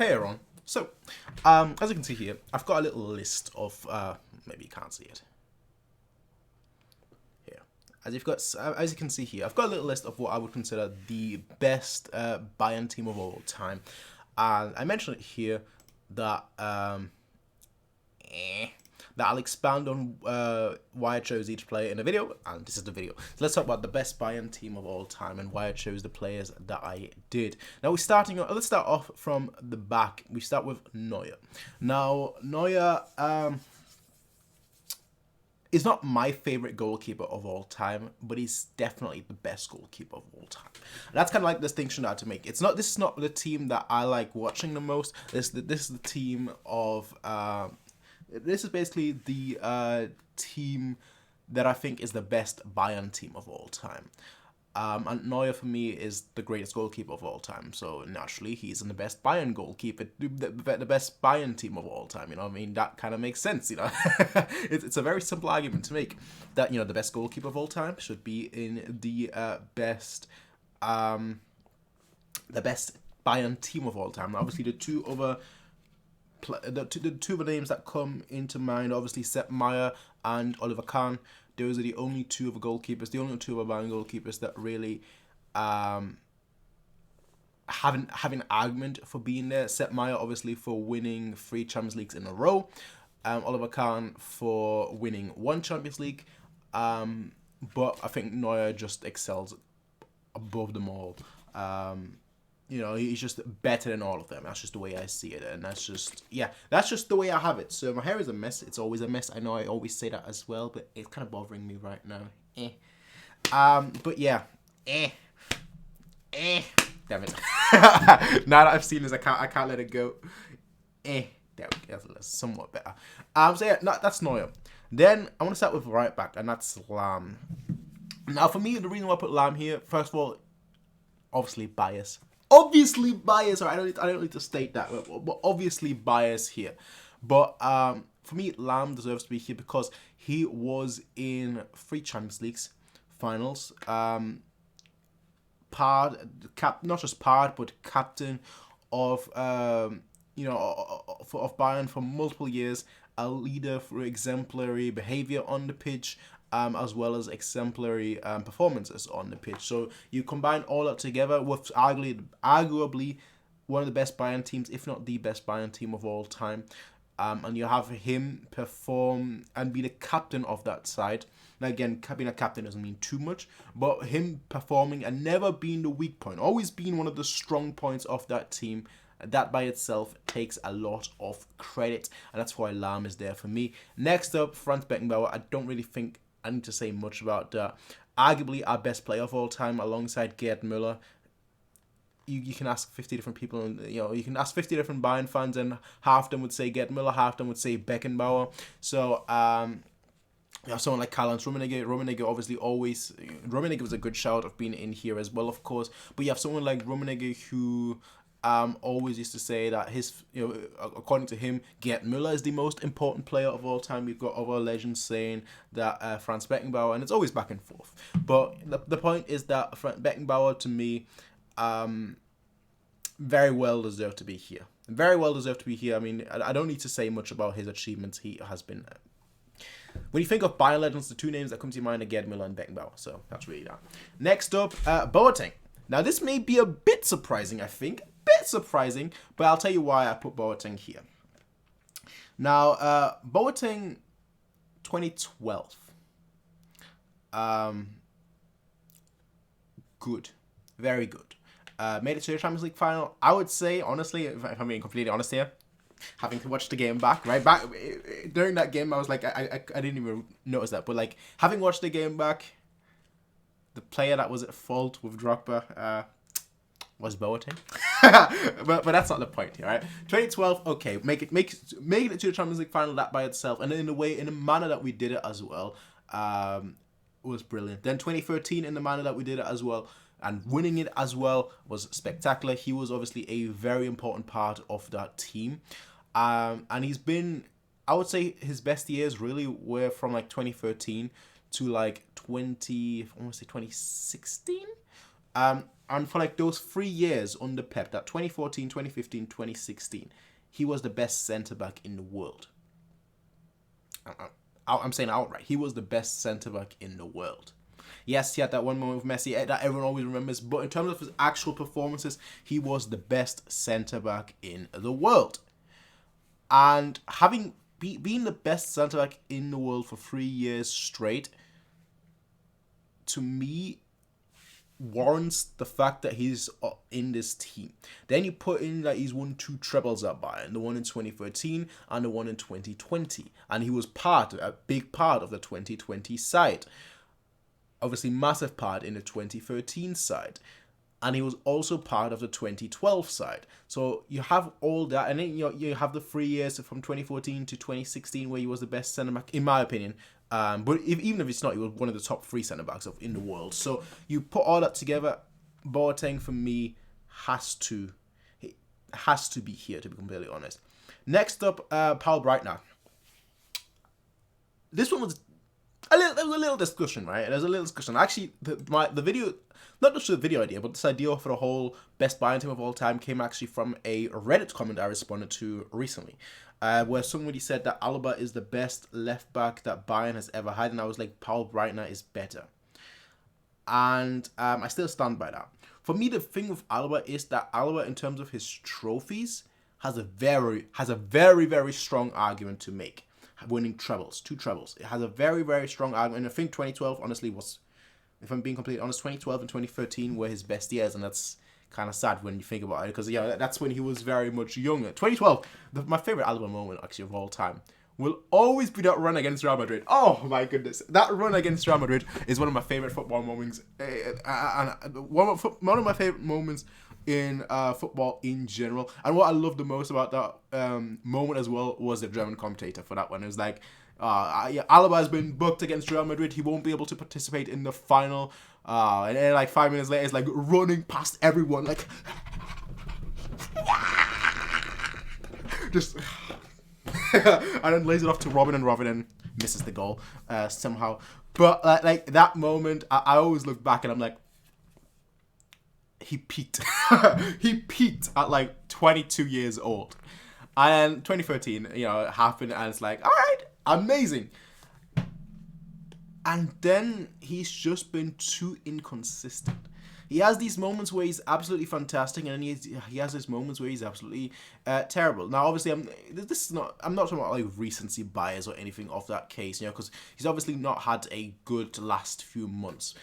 Hey everyone. So, as you can see here, I've got a little list of, maybe you can't see it. Here. As you can see here, I've got a little list of what I would consider the best Bayern team of all time. And I mentioned it here that, that I'll expand on why I chose each player in a video, and this is the video. So let's talk about the best Bayern team of all time and why I chose the players that I did. Now let's start off from the back. We start with Neuer. Now Neuer is not my favorite goalkeeper of all time, but he's definitely the best goalkeeper of all time. And that's kind of like the distinction I had to make. This is not the team that I like watching the most. This is the team of this is basically the team that I think is the best Bayern team of all time. And Neuer for me is the greatest goalkeeper of all time. So naturally, he's in the best Bayern goalkeeper, the best Bayern team of all time. You know what I mean? That kind of makes sense, you know. It's a very simple argument to make that, you know, the best goalkeeper of all time should be in the best Bayern team of all time. Now, obviously, the two other names that come into mind, obviously Sepp Maier and Oliver Kahn. Those are the only two of the goalkeepers, the only two of the Bayern goalkeepers that really have an argument for being there. Sepp Maier obviously for winning 3 Champions Leagues in a row. Oliver Kahn for winning 1 Champions League. But I think Neuer just excels above them all. You know, he's just better than all of them. That's just the way I see it. And that's just the way I have it. So my hair is a mess. It's always a mess. I know I always say that as well, but it's kind of bothering me right now. But yeah. Damn it. Now that I've seen this, I can't let it go. There we go. That's somewhat better. So yeah, that's Neuer. Then I want to start with right back, and that's Lam. Now for me, the reason why I put Lam here, first of all, obviously bias. Obviously bias, or I don't need to state that, but obviously bias here. But for me, Lam deserves to be here because he was in 3 Champions Leagues finals. Not just part, but captain of of Bayern for multiple years. A leader for exemplary behavior on the pitch. As well as exemplary performances on the pitch. So you combine all that together with arguably one of the best Bayern teams, if not the best Bayern team of all time. And you have him perform and be the captain of that side. Now again, being a captain doesn't mean too much, but him performing and never being the weak point, always being one of the strong points of that team, that by itself takes a lot of credit. And that's why Lam is there for me. Next up, Franz Beckenbauer. I don't really think I need to say much about that. Arguably our best player of all time, alongside Gerd Müller. You can ask 50 different people, and you can ask 50 different Bayern fans, and half of them would say Gerd Müller, half of them would say Beckenbauer. So you have someone like Karl-Heinz Rummenigge. Rummenigge was a good shout of being in here as well, of course. But you have someone like Rummenigge who always used to say that according to him, Gerd Müller is the most important player of all time. We've got other legends saying that Franz Beckenbauer, and it's always back and forth. But the point is that Franz Beckenbauer, to me, very well deserved to be here. Very well deserved to be here. I mean, I don't need to say much about his achievements. He has been. When you think of Bayern legends, the 2 names that come to your mind are Gerd Müller and Beckenbauer. So that's really that. Next up, Boateng. Now this may be a bit surprising, I think. Surprising, but I'll tell you why I put Boateng here. Now, Boateng 2012. Good. Very good. Made it to the Champions League final. I would say, honestly, if I'm being completely honest here, having to watch the game back, during that game, I was like, I didn't even notice that, but like, having watched the game back, the player that was at fault with Drogba, was Boateng. but that's not the point here, right? 2012, okay, make it to the Champions League final, that by itself, and in a manner that we did it as well, was brilliant. Then 2013, in the manner that we did it as well, and winning it as well, was spectacular. He was obviously a very important part of that team, and he's been, I would say, his best years really were from like 2013 to like 2016. And for like those 3 years under Pep, that 2014, 2015, 2016, he was the best centre-back in the world. I'm saying outright, he was the best centre-back in the world. Yes, he had that one moment with Messi that everyone always remembers, but in terms of his actual performances, he was the best centre-back in the world. And having being the best centre-back in the world for 3 years straight, to me, warrants the fact that he's in this team. Then you put in that he's won 2 trebles at Bayern, the one in 2013 and the one in 2020. And he was a big part of the 2020 side. Obviously, massive part in the 2013 side. And he was also part of the 2012 side. So you have all that. And then you have the 3 years from 2014 to 2016 where he was the best centre-back, in my opinion. But even if it's not, he was one of the top 3 centre-backs in the world. So you put all that together, Boateng for me has to be here, to be completely honest. Next up, Paul Breitner. This one was there was a little discussion, right? There's a little discussion. Actually, the video, not just the video idea, but this idea for the whole best Bayern team of all time came actually from a Reddit comment I responded to recently. Where somebody said that Alaba is the best left back that Bayern has ever had, and I was like, Paul Breitner is better. And I still stand by that. For me, the thing with Alaba is that Alaba, in terms of his trophies, has a very, very strong argument to make. Winning trebles, 2 trebles. It has a very, very strong argument. And I think 2012, honestly, was, if I'm being completely honest, 2012 and 2013 were his best years, and that's kind of sad when you think about it, because that's when he was very much younger. 2012, my favorite Alaba moment actually of all time will always be that run against Real Madrid. Oh my goodness, that run against Real Madrid is one of my favorite football moments, and one of my favorite moments in football in general. And what I love the most about that moment as well was the German commentator for that one. It was like, Alaba has been booked against Real Madrid. He won't be able to participate in the final. And then like 5 minutes later, it's like running past everyone, like just and then lays it off to Robin, and Robin misses the goal somehow. But like that moment, I always look back and I'm like, he peaked. He peaked at like 22 years old. And 2013, it happened, and it's like, all right, amazing. And then he's just been too inconsistent. He has these moments where he's absolutely fantastic, and then he has these moments where he's absolutely terrible. Now, obviously, I'm not talking about like recency bias or anything of that case, because he's obviously not had a good last few months.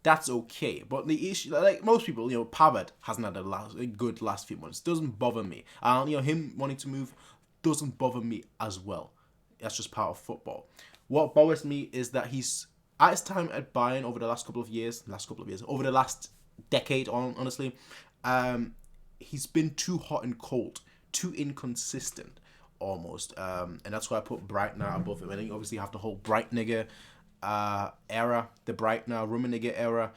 That's okay, but the issue, like most people, Pavard hasn't had a good last few months. Doesn't bother me, and him wanting to move doesn't bother me as well. That's just part of football. What bothers me is that he's, at his time at Bayern over the last couple of years, over the last decade, honestly, he's been too hot and cold, too inconsistent, almost. And that's why I put Breitner above him. I think obviously you have the whole Breitner era, the Breitner Rummenigge era,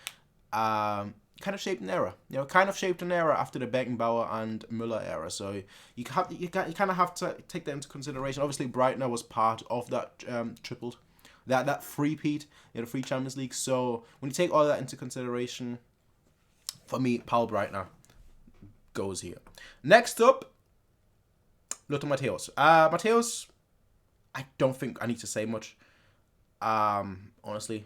kind of shaped an era. After the Beckenbauer and Müller era. So you kind of have to take that into consideration. Obviously, Breitner was part of that that three-peat, the 3 Champions League. So when you take all that into consideration, for me, Paul Breitner goes here. Next up, Lothar Matthäus. Matthäus, I don't think I need to say much. Honestly.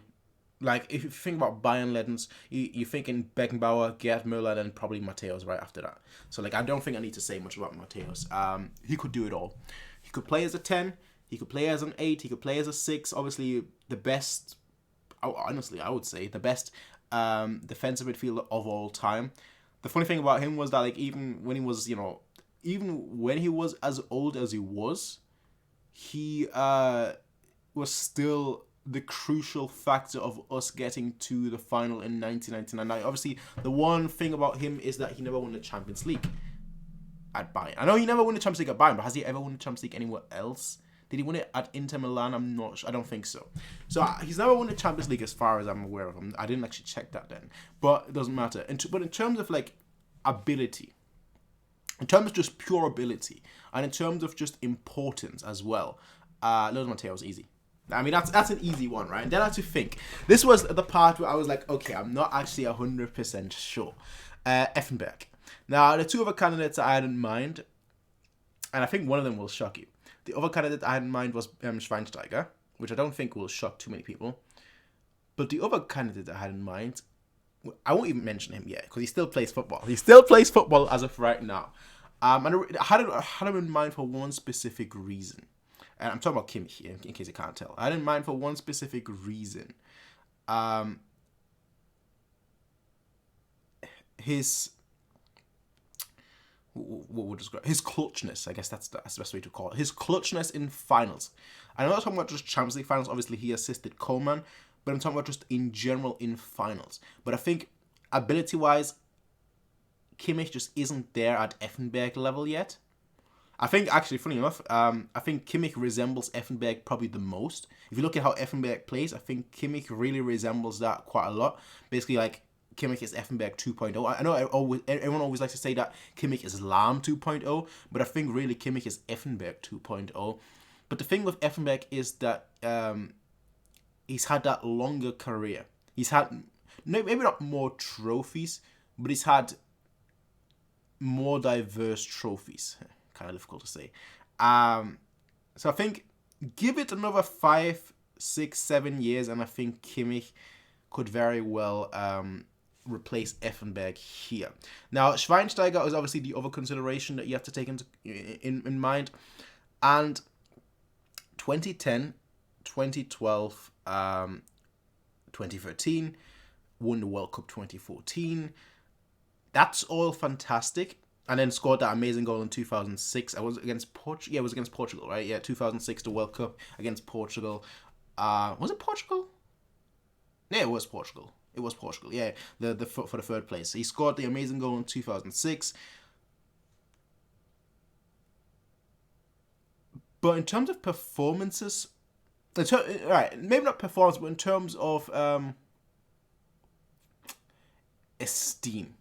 Like, if you think about Bayern legends, you're thinking Beckenbauer, Gerd Müller, then probably Matthäus right after that. So, like, I don't think I need to say much about Matthäus. He could do it all. He could play as a 10. He could play as an 8. He could play as a 6. Obviously, the best, honestly, I would say, the best defensive midfielder of all time. The funny thing about him was that, like, even when he was as old as he was still the crucial factor of us getting to the final in 1999. Now, obviously, the one thing about him is that he never won the Champions League at Bayern. I know he never won the Champions League at Bayern, but has he ever won the Champions League anywhere else? Did he win it at Inter Milan? I'm not sure. I don't think so. So he's never won the Champions League as far as I'm aware of him. I didn't actually check that then. But it doesn't matter. But in terms of, like, ability, in terms of just pure ability, and in terms of just importance as well, Lothar Matthäus, easy. I mean, that's an easy one, right? And then I had to think. This was the part where I was like, okay, I'm not actually 100% sure. Effenberg. Now, the two other candidates I had in mind, and I think one of them will shock you. The other candidate I had in mind was Schweinsteiger, which I don't think will shock too many people. But the other candidate I had in mind, I won't even mention him yet, because he still plays football. He still plays football as of right now. And I had him in mind for one specific reason. And I'm talking about Kimmich here, in case you can't tell. I had in mind for one specific reason. His clutchness, I guess that's the best way to call it. His clutchness in finals. I'm not talking about just Champions League finals. Obviously, he assisted Coleman, but I'm talking about just in general in finals. But I think ability-wise, Kimmich just isn't there at Effenberg level yet. I think, actually, funny enough, I think Kimmich resembles Effenberg probably the most. If you look at how Effenberg plays, I think Kimmich really resembles that quite a lot. Basically, like, Kimmich is Effenberg 2.0. I know everyone always likes to say that Kimmich is Lahm 2.0, but I think really Kimmich is Effenberg 2.0. But the thing with Effenberg is that he's had that longer career. He's had, maybe not more trophies, but he's had more diverse trophies. Kind of difficult to say. So I think give it another 5, 6, 7 years, and I think Kimmich could very well replace Effenberg here. Now, Schweinsteiger is obviously the other consideration that you have to take in mind. And 2010, 2012, 2013, won the World Cup 2014. That's all fantastic. And then scored that amazing goal in 2006. I was against Portugal. Yeah, it was against Portugal, right? Yeah, 2006, the World Cup against Portugal. Was it Portugal? Yeah, it was Portugal. It was Portugal. Yeah, for the third place. He scored the amazing goal in 2006. But in terms of performances, right, maybe not performance, but in terms of esteem.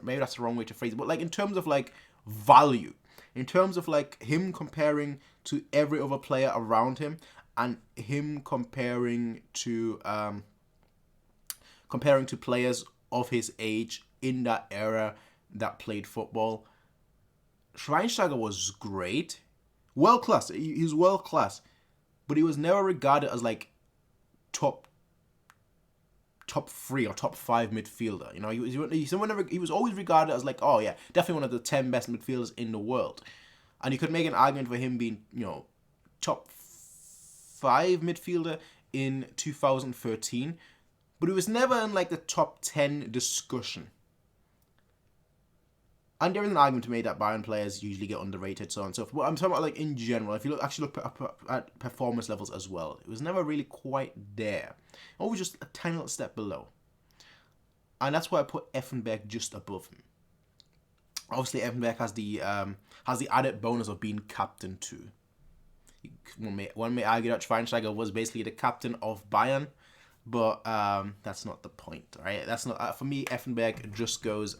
Maybe that's the wrong way to phrase it, but like in terms of like value, in terms of like him comparing to every other player around him, and him comparing to players of his age in that era that played football, Schweinsteiger was great, world class. He was world class, but he was never regarded as like top 3 or top 5 midfielder. You know, he was always regarded as like, oh yeah, definitely one of the 10 best midfielders in the world. And you could make an argument for him being, you know, top 5 midfielder in 2013, but he was never in like the top 10 discussion. And there is an argument to make that Bayern players usually get underrated, so on and so forth. But I'm talking about like in general. If you look at performance levels as well, it was never really quite there. Always just a tiny little step below. And that's why I put Effenberg just above him. Obviously, Effenberg has the added bonus of being captain too. One may argue that Schweinsteiger was basically the captain of Bayern, but that's not the point, right? That's not for me. Effenberg just goes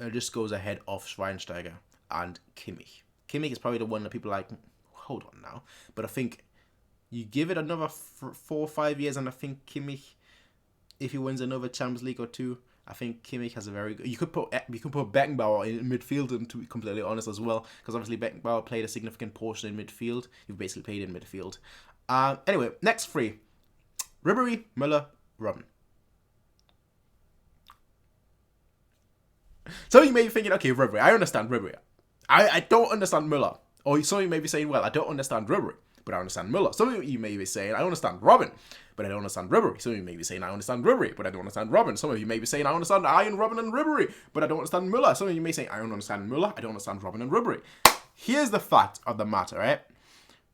ahead of Schweinsteiger and Kimmich. Kimmich is probably the one that people are like, hold on now. But I think you give it another 4 or 5 years, and I think Kimmich, if he wins another Champions League or 2, I think Kimmich has a very good. You could put Beckenbauer in midfield, and to be completely honest as well, because obviously Beckenbauer played a significant portion in midfield. He basically played in midfield. Anyway, next 3: Ribery, Müller, Robben. Some of you may be thinking, okay, Ribery, I understand Ribery. I don't understand Müller. Or some of you may be saying, well, I don't understand Ribery, but I understand Müller. Some of you may be saying, I understand Robben, but I don't understand Ribery. Some of you may be saying, I understand Ribery, but I don't understand Robben. Some of you may be saying, I understand Iron, Robben, and Ribery, but I don't understand Müller. Some of you may say, I don't understand Müller, I don't understand Robben and Ribery. Here's the fact of the matter, right?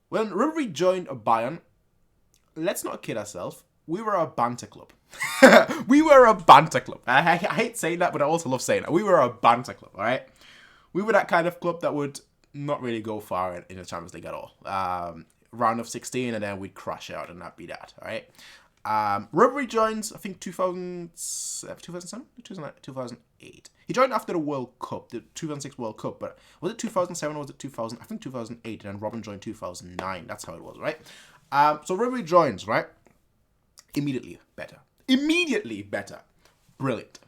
When Ribery joined Bayern, let's not kid ourselves, we were a banter club. We were a banter club. I hate saying that, but I also love saying that. We were a banter club, all right? We were that kind of club that would not really go far in the Champions League at all. Round of 16, and then we'd crash out, and that'd be that, all right? Ribery joins, I think, 2007? 2008. He joined after the World Cup, the 2006 World Cup, but was it 2007 or was it 2000? I think 2008, and then Robben joined 2009. That's how it was, right? So Ribery joins, right? Immediately better. Brilliant.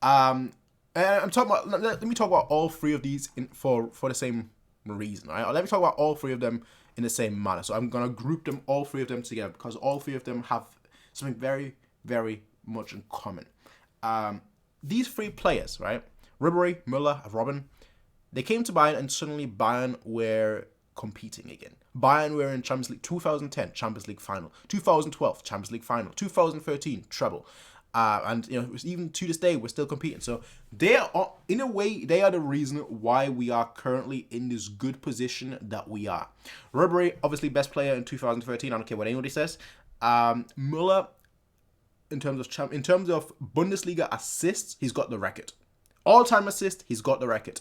I'm talking about. Let me talk about all three of these for the same reason. Right? Let me talk about all three of them in the same manner. So I'm gonna group them, all three of them together, because all three of them have something very, very much in common. These three players, right? Ribery, Müller, and Robben, they came to Bayern and suddenly Bayern were competing again. Bayern were in Champions League 2010 Champions League final, 2012 Champions League final, 2013 treble, and even to this day we're still competing. So they are, in a way, they are the reason why we are currently in this good position that we are. Ribery, obviously best player in 2013. I don't care what anybody says. Müller, in terms of Bundesliga assists, he's got the record. All-time assist, he's got the record.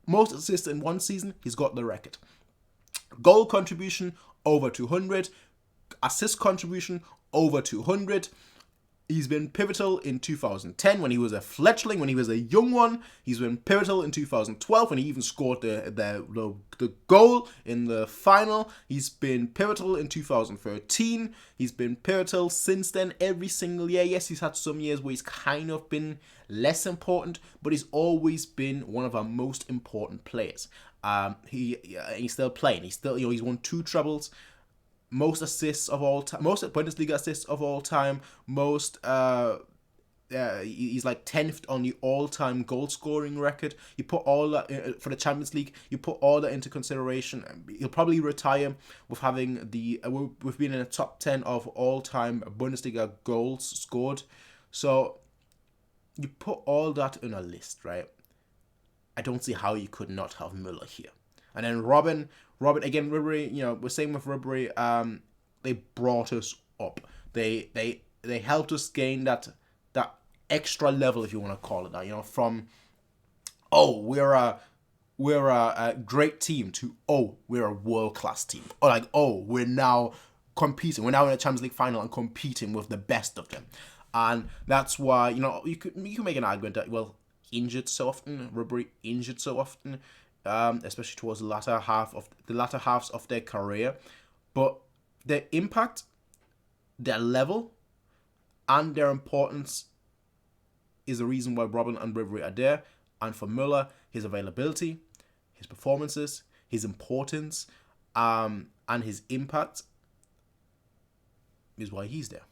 Most assists in one season, he's got the record. Goal contribution, over 200. Assist contribution, over 200. He's been pivotal in 2010 when he was a fledgling, when he was a young one. He's been pivotal in 2012 when he even scored the goal in the final. He's been pivotal in 2013. He's been pivotal since then every single year. Yes, he's had some years where he's kind of been less important, but he's always been one of our most important players. He's still playing. He's won 2 trebles. Most assists of all time, most Bundesliga assists of all time, he's like 10th on the all-time goal scoring record. You put all that for the Champions League, you put all that into consideration, he'll probably retire with having with being in the top 10 of all-time Bundesliga goals scored. So you put all that in a list, right? I don't see how you could not have Müller here. And then Robben again, Ribery, we're saying with Ribery, they brought us up. They helped us gain that extra level, if you want to call it that. From we're a great team to we're a world class team. Or we're now competing. We're now in a Champions League final and competing with the best of them. And that's why you can make an argument that injured so often, Ribery injured so often. Especially towards the latter halves of their career, but their impact, their level, and their importance is the reason why Robben and Ribery are there. And for Müller, his availability, his performances, his importance, and his impact is why he's there.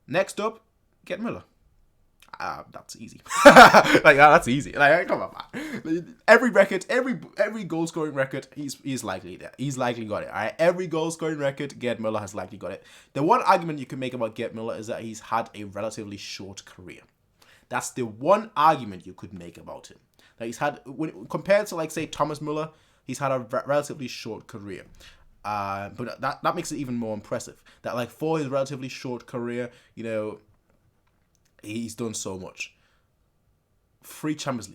Next up, get Müller. That's easy. That's easy. Come on, man. Every record, every goal scoring record, he's likely there. He's likely got it. All right. Every goal scoring record, Gerd Müller has likely got it. The one argument you can make about Gerd Müller is that he's had a relatively short career. That's the one argument you could make about him. That he's had, compared to say Thomas Müller, he's had a relatively short career. But that makes it even more impressive. That for his relatively short career, he's done so much. 3 Champions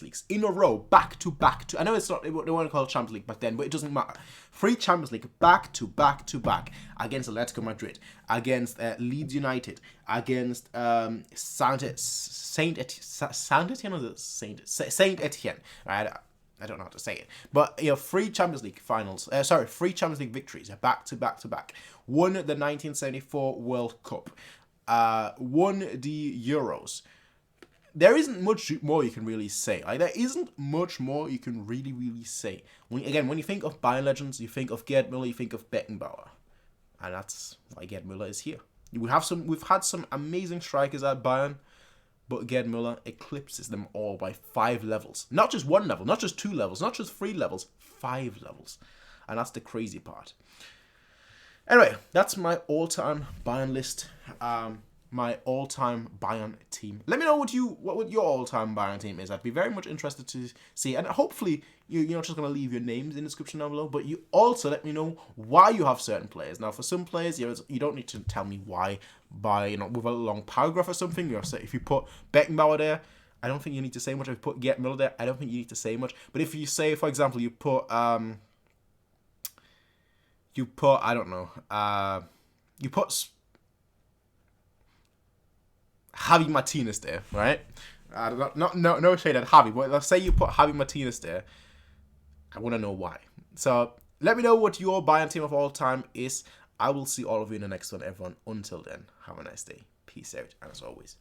Leagues in a row, back to back. I know it's not, they weren't called Champions League back then, but it doesn't matter. 3 Champions League back to back to back against Atletico Madrid, against Leeds United, against Saint Etienne. Right? I don't know how to say it, but 3 Champions League finals. 3 Champions League victories, back to back to back. Won the 1974 World Cup. Won the Euros. There isn't much more you can really say. There isn't much more you can really say. When you think of Bayern legends, you think of Gerd Müller, you think of Beckenbauer, and that's why Gerd Müller is here. We've had some amazing strikers at Bayern, but Gerd Müller eclipses them all by 5 levels. Not just 1 level, not just 2 levels, not just 3 levels, 5 levels, and that's the crazy part. Anyway, that's my all-time Bayern list. My all-time Bayern team. Let me know what your all-time Bayern team is. I'd be very much interested to see. And hopefully, you're not just going to leave your names in the description down below, but you also let me know why you have certain players. Now, for some players, you don't need to tell me why by, with a long paragraph or something. If you put Beckenbauer there, I don't think you need to say much. If you put Gerd Müller there, I don't think you need to say much. But if you say, for example, you put Javi Martinez there, right? No shade at Javi, but let's say you put Javi Martinez there. I want to know why. So let me know what your Bayern team of all time is. I will see all of you in the next one, everyone. Until then, have a nice day. Peace out, and as always,